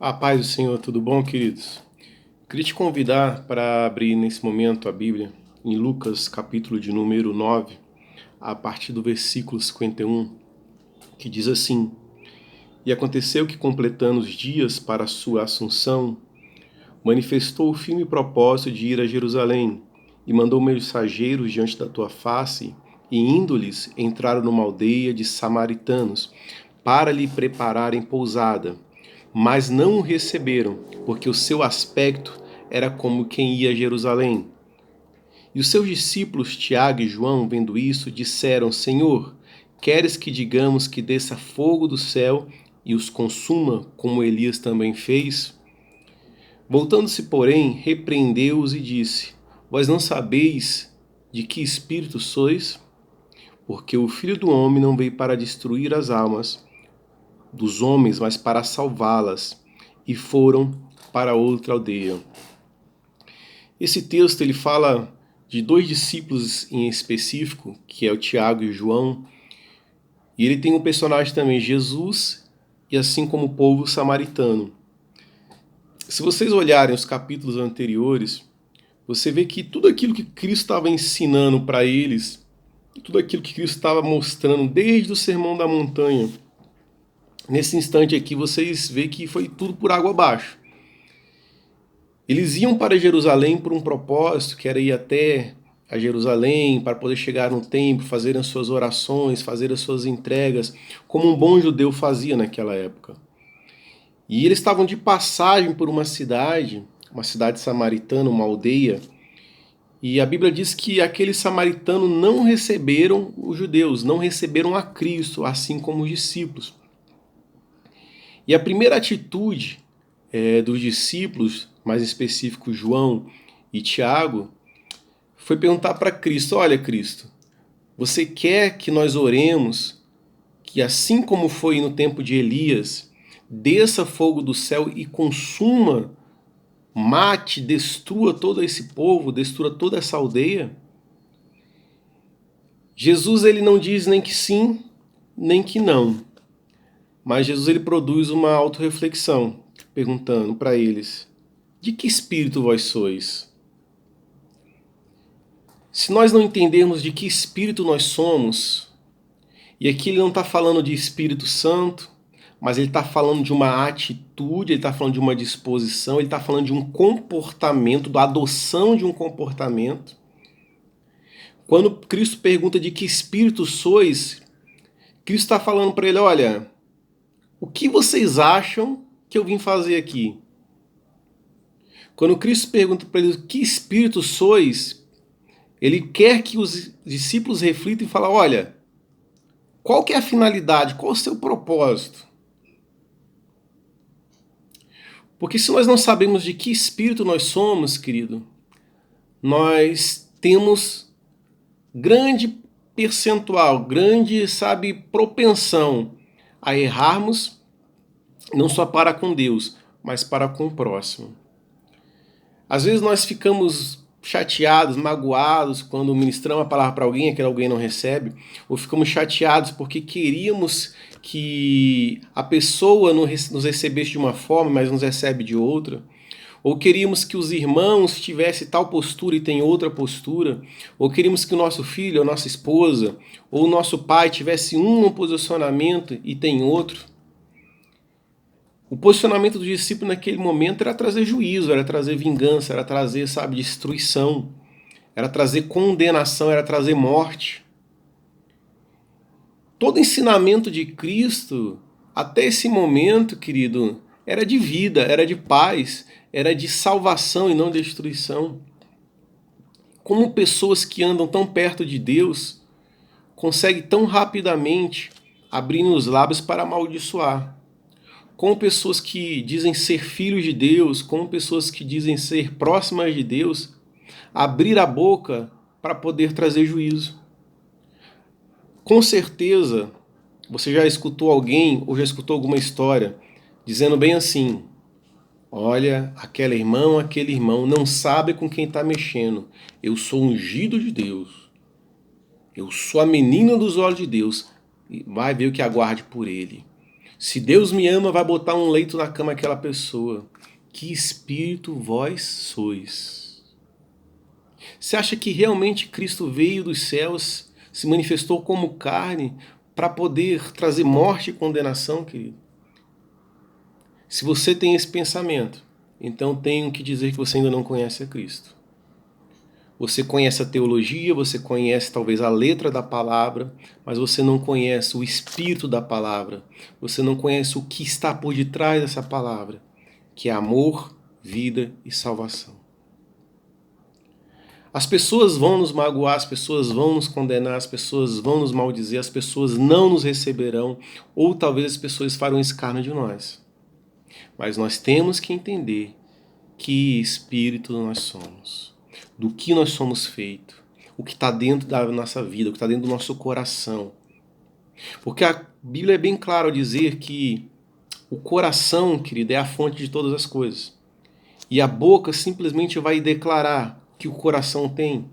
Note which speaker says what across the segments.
Speaker 1: A paz do Senhor, tudo bom, queridos? Queria te convidar para abrir nesse momento a Bíblia em Lucas, capítulo de número 9, a partir do versículo 51, que diz assim: E aconteceu que, completando os dias para a sua assunção, manifestou o firme propósito de ir a Jerusalém, e mandou mensageiros diante da tua face, e indo-lhes, entraram numa aldeia de samaritanos, para lhe prepararem pousada. Mas não o receberam, porque o seu aspecto era como quem ia a Jerusalém. E os seus discípulos Tiago e João, vendo isso, disseram: Senhor, queres que digamos que desça fogo do céu e os consuma, como Elias também fez? Voltando-se, porém, repreendeu-os e disse: Vós não sabeis de que espírito sois? Porque o Filho do Homem não veio para destruir as almas dos homens, mas para salvá-las. E foram para outra aldeia. Esse texto ele fala de dois discípulos em específico, que é o Tiago e o João, e ele tem um personagem também, Jesus, e assim como o povo samaritano. Se vocês olharem os capítulos anteriores, você vê que tudo aquilo que Cristo estava ensinando para eles, tudo aquilo que Cristo estava mostrando desde o Sermão da Montanha, nesse instante aqui vocês vê que foi tudo por água abaixo. Eles iam para Jerusalém por um propósito, que era ir até a Jerusalém para poder chegar no templo, fazer as suas orações, fazer as suas entregas, como um bom judeu fazia naquela época. E eles estavam de passagem por uma cidade samaritana, uma aldeia, e a Bíblia diz que aqueles samaritanos não receberam os judeus, não receberam a Cristo, assim como os discípulos. E a primeira atitude dos discípulos, mais específico João e Tiago, foi perguntar para Cristo: olha, Cristo, você quer que nós oremos que assim como foi no tempo de Elias, desça fogo do céu e consuma, mate, destrua todo esse povo, destrua toda essa aldeia? Jesus ele não diz nem que sim, nem que não. Mas Jesus ele produz uma autorreflexão, perguntando para eles: de que espírito vós sois? Se nós não entendermos de que espírito nós somos, e aqui ele não está falando de Espírito Santo, mas ele está falando de uma atitude, ele está falando de uma disposição, ele está falando de um comportamento, da adoção de um comportamento. Quando Cristo pergunta de que espírito sois, Cristo está falando para ele: olha, o que vocês acham que eu vim fazer aqui? Quando Cristo pergunta para eles: que espírito sois? Ele quer que os discípulos reflitam e falem: olha, qual que é a finalidade? Qual é o seu propósito? Porque se nós não sabemos de que espírito nós somos, querido, nós temos grande percentual, grande, propensão a errarmos, não só para com Deus, mas para com o próximo. Às vezes nós ficamos chateados, magoados quando ministramos a palavra para alguém, aquele alguém não recebe, ou ficamos chateados porque queríamos que a pessoa nos recebesse de uma forma, mas nos recebe de outra, ou queríamos que os irmãos tivessem tal postura e tem outra postura, ou queríamos que o nosso filho, a nossa esposa, ou o nosso pai tivesse um posicionamento e tem outro. O posicionamento do discípulo naquele momento era trazer juízo, era trazer vingança, era trazer, destruição, era trazer condenação, era trazer morte. Todo ensinamento de Cristo, até esse momento, querido, era de vida, era de paz, era de salvação e não destruição. Como pessoas que andam tão perto de Deus conseguem tão rapidamente abrir os lábios para amaldiçoar? Como pessoas que dizem ser filhos de Deus, como pessoas que dizem ser próximas de Deus, abrir a boca para poder trazer juízo. Com certeza, você já escutou alguém ou já escutou alguma história dizendo bem assim: olha, aquela irmã, aquele irmão não sabe com quem está mexendo. Eu sou ungido de Deus. Eu sou a menina dos olhos de Deus. E vai ver o que aguarde por ele. Se Deus me ama, vai botar um leito na cama aquela pessoa. Que espírito vós sois? Você acha que realmente Cristo veio dos céus, se manifestou como carne, para poder trazer morte e condenação, querido? Se você tem esse pensamento, então tenho que dizer que você ainda não conhece a Cristo. Você conhece a teologia, você conhece talvez a letra da palavra, mas você não conhece o espírito da palavra. Você não conhece o que está por detrás dessa palavra, que é amor, vida e salvação. As pessoas vão nos magoar, as pessoas vão nos condenar, as pessoas vão nos maldizer, as pessoas não nos receberão, ou talvez as pessoas farão escárnio de nós. Mas nós temos que entender que espírito nós somos, do que nós somos feitos, o que está dentro da nossa vida, o que está dentro do nosso coração. Porque a Bíblia é bem clara ao dizer que o coração, querido, é a fonte de todas as coisas. E a boca simplesmente vai declarar que o coração tem.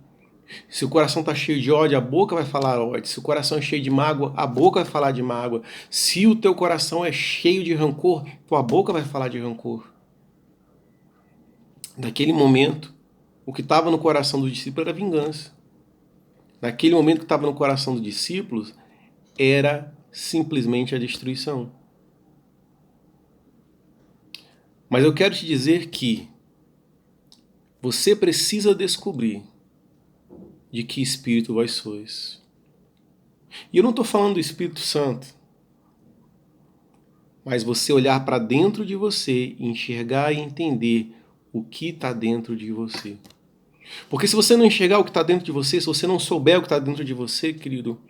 Speaker 1: Se o coração está cheio de ódio, a boca vai falar ódio. Se o coração é cheio de mágoa, a boca vai falar de mágoa. Se o teu coração é cheio de rancor, tua boca vai falar de rancor. Naquele momento, o que estava no coração do discípulo era vingança. Naquele momento, o que estava no coração dos discípulos era simplesmente a destruição. Mas eu quero te dizer que você precisa descobrir de que espírito vós sois. E eu não estou falando do Espírito Santo, mas você olhar para dentro de você, enxergar e entender o que está dentro de você. Porque se você não enxergar o que está dentro de você, se você não souber o que está dentro de você, querido,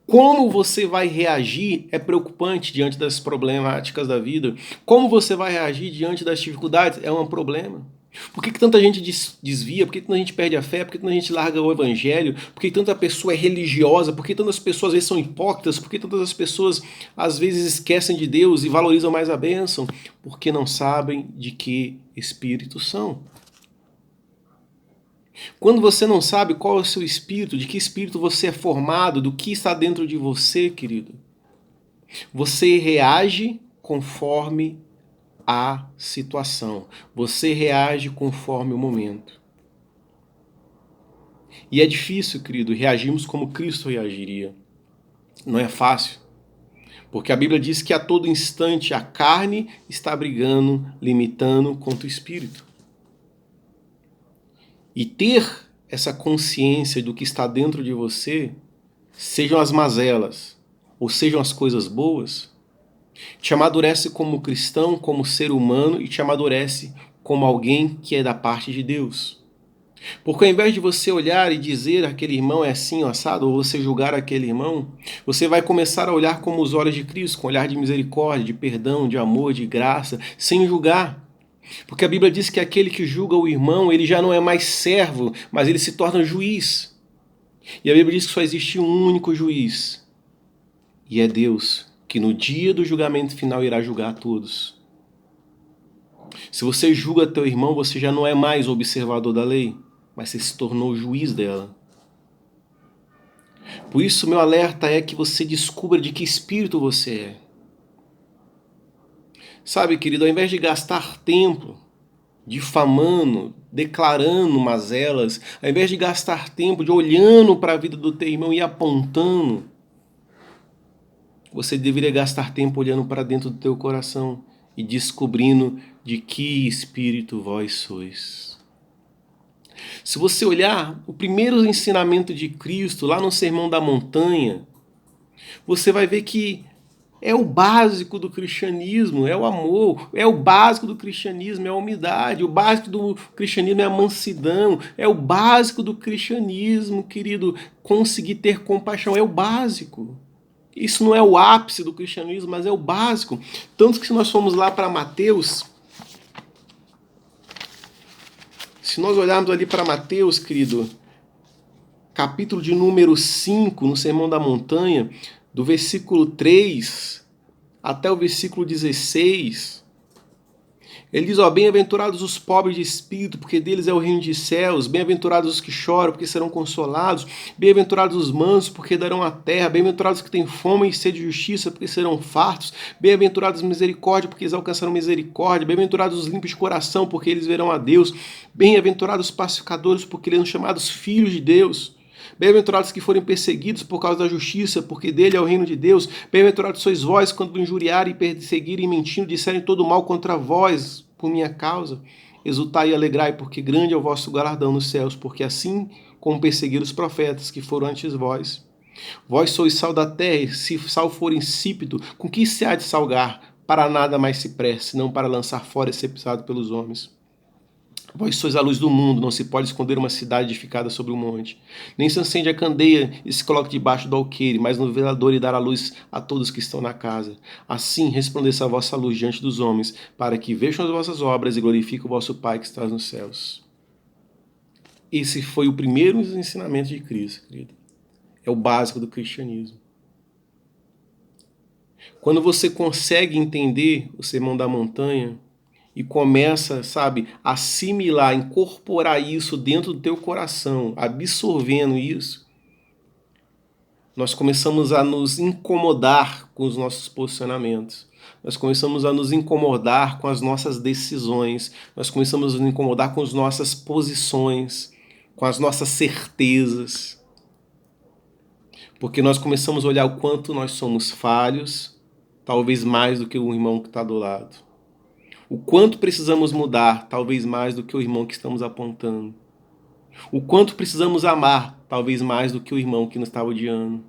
Speaker 1: como você vai reagir é preocupante diante das problemáticas da vida. Como você vai reagir diante das dificuldades é um problema. Por que tanta gente desvia? Por que tanta gente perde a fé? Por que tanta gente larga o evangelho? Por que tanta pessoa é religiosa? Por que tantas pessoas às vezes são hipócritas? Por que tantas pessoas às vezes esquecem de Deus e valorizam mais a bênção? Porque não sabem de que espírito são. Quando você não sabe qual é o seu espírito, de que espírito você é formado, do que está dentro de você, querido, você reage conforme a situação. Você reage conforme o momento. E é difícil, querido, reagirmos como Cristo reagiria. Não é fácil. Porque a Bíblia diz que a todo instante a carne está brigando, limitando contra o espírito. E ter essa consciência do que está dentro de você, sejam as mazelas ou sejam as coisas boas, te amadurece como cristão, como ser humano e te amadurece como alguém que é da parte de Deus. Porque ao invés de você olhar e dizer aquele irmão é assim, assado, ou você julgar aquele irmão, você vai começar a olhar como os olhos de Cristo, com olhar de misericórdia, de perdão, de amor, de graça, sem julgar. Porque a Bíblia diz que aquele que julga o irmão, ele já não é mais servo, mas ele se torna juiz. E a Bíblia diz que só existe um único juiz, e é Deus, que no dia do julgamento final irá julgar a todos. Se você julga teu irmão, você já não é mais o observador da lei, mas você se tornou o juiz dela. Por isso, meu alerta é que você descubra de que espírito você é. Sabe, querido, ao invés de gastar tempo difamando, declarando mazelas, ao invés de gastar tempo de olhando para a vida do teu irmão e apontando, você deveria gastar tempo olhando para dentro do teu coração e descobrindo de que espírito vós sois. Se você olhar o primeiro ensinamento de Cristo lá no Sermão da Montanha, você vai ver que é o básico do cristianismo, é o amor, é o básico do cristianismo, é a humildade, o básico do cristianismo é a mansidão, é o básico do cristianismo, querido, conseguir ter compaixão, é o básico. Isso não é o ápice do cristianismo, mas é o básico. Tanto que se nós formos lá para Mateus, se nós olharmos ali para Mateus, querido, capítulo de número 5, no Sermão da Montanha, do versículo 3 até o versículo 16, Ele diz, ó, bem-aventurados os pobres de espírito, porque deles é o reino de céus. Bem-aventurados os que choram, porque serão consolados. Bem-aventurados os mansos, porque darão a terra. Bem-aventurados os que têm fome e sede de justiça, porque serão fartos. Bem-aventurados os misericórdia, porque eles alcançarão misericórdia. Bem-aventurados os limpos de coração, porque eles verão a Deus. Bem-aventurados os pacificadores, porque eles são chamados filhos de Deus. Bem-aventurados que forem perseguidos por causa da justiça, porque dele é o reino de Deus. Bem-aventurados sois vós quando injuriarem, perseguirem, mentindo, disserem todo mal contra vós por minha causa. Exultai e alegrai, porque grande é o vosso galardão nos céus, porque assim como perseguiram os profetas que foram antes vós. Vós sois sal da terra, e se sal for insípido, com que se há de salgar? Para nada mais se preste, senão para lançar fora e ser pisado pelos homens. Vós sois a luz do mundo, não se pode esconder uma cidade edificada sobre um monte. Nem se acende a candeia e se coloca debaixo do alqueire, mas no velador e dar a luz a todos que estão na casa. Assim resplandeça a vossa luz diante dos homens, para que vejam as vossas obras e glorifiquem o vosso Pai que está nos céus. Esse foi o primeiro ensinamento de Cristo, querido. É o básico do cristianismo. Quando você consegue entender o Sermão da Montanha, e começa, sabe, a assimilar, incorporar isso dentro do teu coração, absorvendo isso, nós começamos a nos incomodar com os nossos posicionamentos. Nós começamos a nos incomodar com as nossas decisões. Nós começamos a nos incomodar com as nossas posições, com as nossas certezas. Porque nós começamos a olhar o quanto nós somos falhos, talvez mais do que o irmão que está do lado. O quanto precisamos mudar, talvez mais do que o irmão que estamos apontando. O quanto precisamos amar, talvez mais do que o irmão que nos está odiando.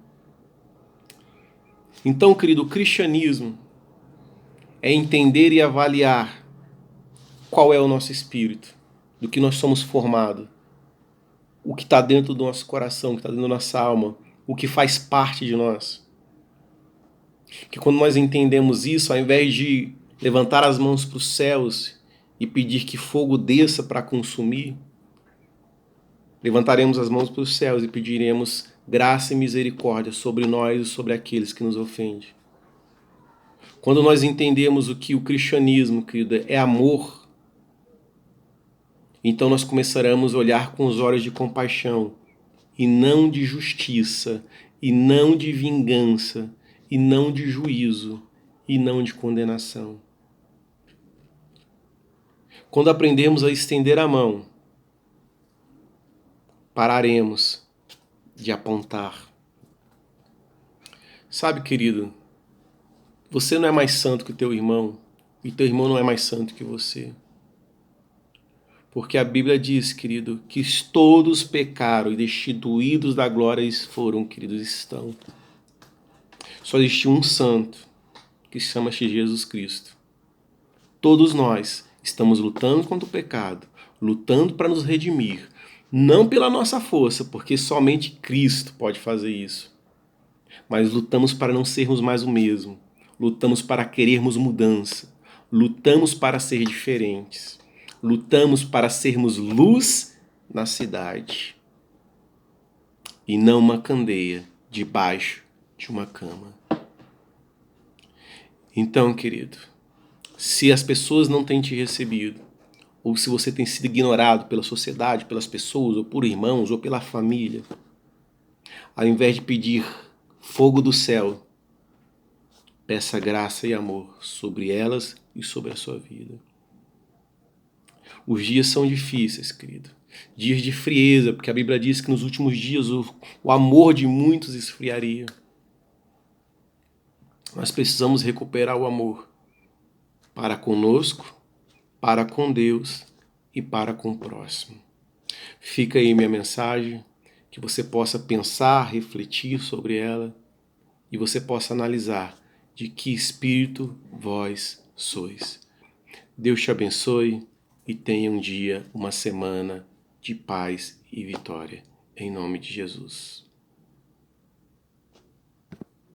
Speaker 1: Então, querido, o cristianismo é entender e avaliar qual é o nosso espírito, do que nós somos formados, o que está dentro do nosso coração, o que está dentro da nossa alma, o que faz parte de nós. Que quando nós entendemos isso, ao invés de levantar as mãos para os céus e pedir que fogo desça para consumir, levantaremos as mãos para os céus e pediremos graça e misericórdia sobre nós e sobre aqueles que nos ofendem. Quando nós entendemos o que o cristianismo, querida, é amor, então nós começaremos a olhar com os olhos de compaixão e não de justiça, e não de vingança, e não de juízo, e não de condenação. Quando aprendemos a estender a mão, pararemos de apontar. Sabe, querido, você não é mais santo que teu irmão, e teu irmão não é mais santo que você. Porque a Bíblia diz, querido, que todos pecaram e destituídos da glória foram, queridos, estão. Só existe um santo, que chama-se Jesus Cristo. Todos nós estamos lutando contra o pecado, lutando para nos redimir, não pela nossa força, porque somente Cristo pode fazer isso. Mas lutamos para não sermos mais o mesmo, lutamos para querermos mudança, lutamos para ser diferentes, lutamos para sermos luz na cidade e não uma candeia debaixo de uma cama. Então, querido, se as pessoas não têm te recebido, ou se você tem sido ignorado pela sociedade, pelas pessoas, ou por irmãos, ou pela família, ao invés de pedir fogo do céu, peça graça e amor sobre elas e sobre a sua vida. Os dias são difíceis, querido. Dias de frieza, porque a Bíblia diz que nos últimos dias o amor de muitos esfriaria. Nós precisamos recuperar o amor para conosco, para com Deus e para com o próximo. Fica aí minha mensagem, que você possa pensar, refletir sobre ela e você possa analisar de que espírito vós sois. Deus te abençoe e tenha um dia, uma semana de paz e vitória. Em nome de Jesus.